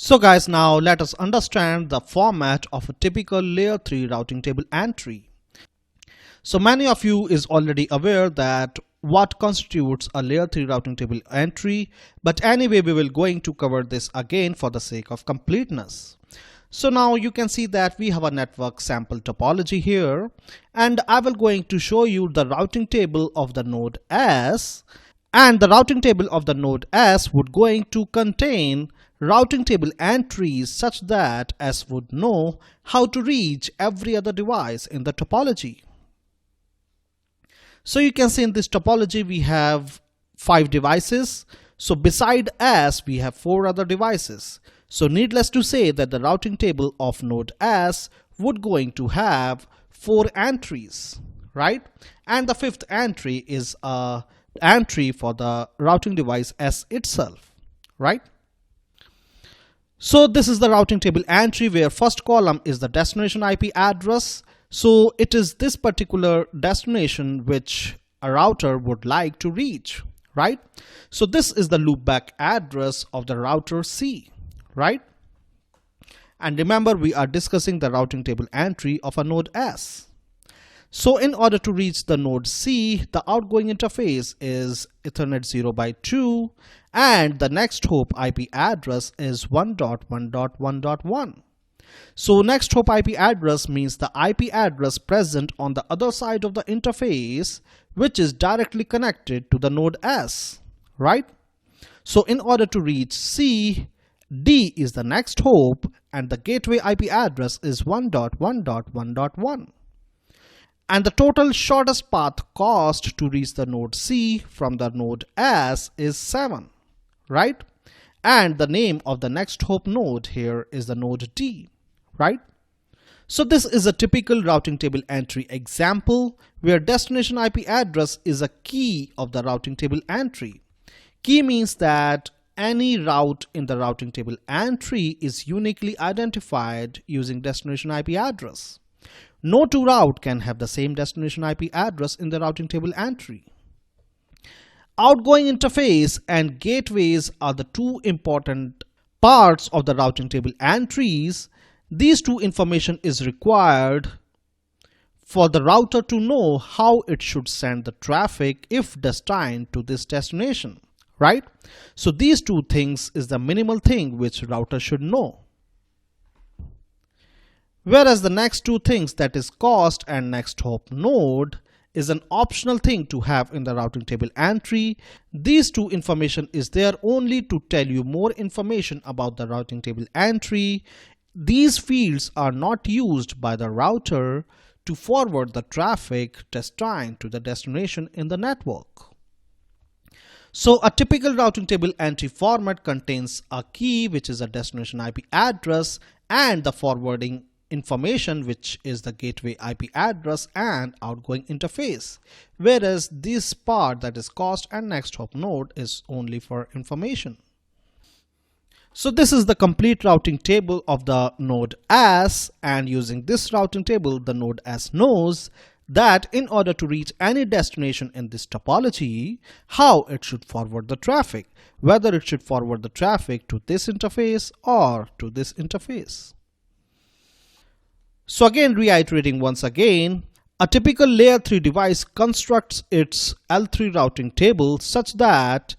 So guys, now let us understand the format of a typical layer 3 routing table entry. So many of you is already aware that what constitutes a layer 3 routing table entry, but anyway we will going to cover this again for the sake of completeness. So now you can see that we have a network sample topology here, and I will going to show you the routing table of the node S, and the routing table of the node S would going to contain routing table entries such that S would know how to reach every other device in the topology. So you can see in this topology we have 5 devices. So beside S we have 4 other devices. So needless to say that the routing table of node S would going to have 4 entries, right? And the 5th entry is a entry for the routing device S itself, right? So this is the routing table entry where first column is the destination IP address. So it is this particular destination which a router would like to reach, right? So this is the loopback address of the router C, right? And remember, we are discussing the routing table entry of a node S. So in order to reach the node C, the outgoing interface is Ethernet 0x2 and the next hop IP address is 1.1.1.1. So next hop IP address means the IP address present on the other side of the interface which is directly connected to the node S, right? So in order to reach C, D is the next hop and the gateway IP address is 1.1.1.1. And the total shortest path cost to reach the node C from the node S is 7, right? And the name of the next hop node here is the node D, right? So this is a typical routing table entry example where destination IP address is a key of the routing table entry. Key means that any route in the routing table entry is uniquely identified using destination IP address. No two route can have the same destination IP address in the routing table entry. Outgoing interface and gateways are the two important parts of the routing table entries. These two information is required for the router to know how it should send the traffic if destined to this destination, right? So these two things is the minimal thing which router should know. Whereas the next two things, that is cost and next hop node, is an optional thing to have in the routing table entry. These two information is there only to tell you more information about the routing table entry. These fields are not used by the router to forward the traffic destined to the destination in the network. So a typical routing table entry format contains a key which is a destination IP address and the forwarding information which is the gateway IP address and outgoing interface, whereas this part, that is cost and next hop node, is only for information. So this is the complete routing table of the node S, and using this routing table the node S knows that in order to reach any destination in this topology, how it should forward the traffic, whether it should forward the traffic to this interface or to this interface. So again, reiterating once again, a typical layer 3 device constructs its L3 routing table such that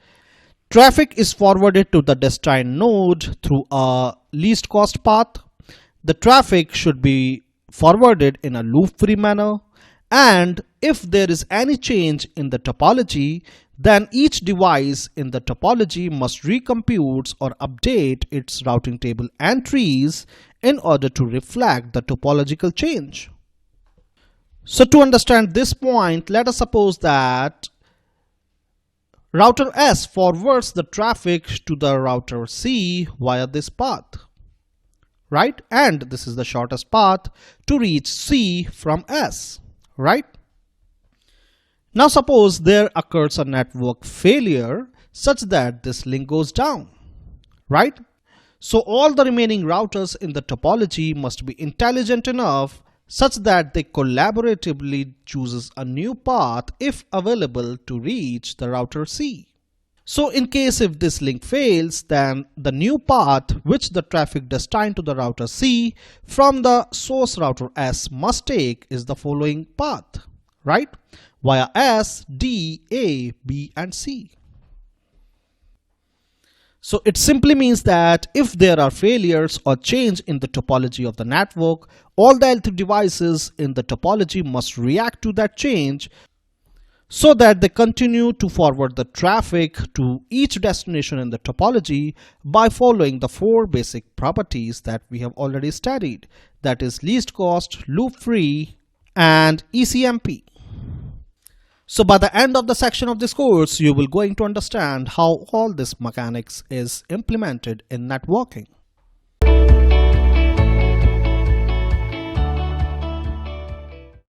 traffic is forwarded to the destined node through a least cost path. The traffic should be forwarded in a loop-free manner, and if there is any change in the topology, then each device in the topology must recompute or update its routing table entries in order to reflect the topological change. So to understand this point, let us suppose that router S forwards the traffic to the router C via this path, right? And this is the shortest path to reach C from S, right? Now suppose there occurs a network failure such that this link goes down, right? So all the remaining routers in the topology must be intelligent enough such that they collaboratively chooses a new path if available to reach the router C. So in case if this link fails, then the new path which the traffic destined to the router C from the source router S must take is the following path, right? Via S, D, A, B and C. So it simply means that if there are failures or change in the topology of the network, all the L3 devices in the topology must react to that change so that they continue to forward the traffic to each destination in the topology by following the 4 basic properties that we have already studied. That is least cost, loop free and ECMP. So by the end of the section of this course, you will going to understand how all this mechanics is implemented in networking.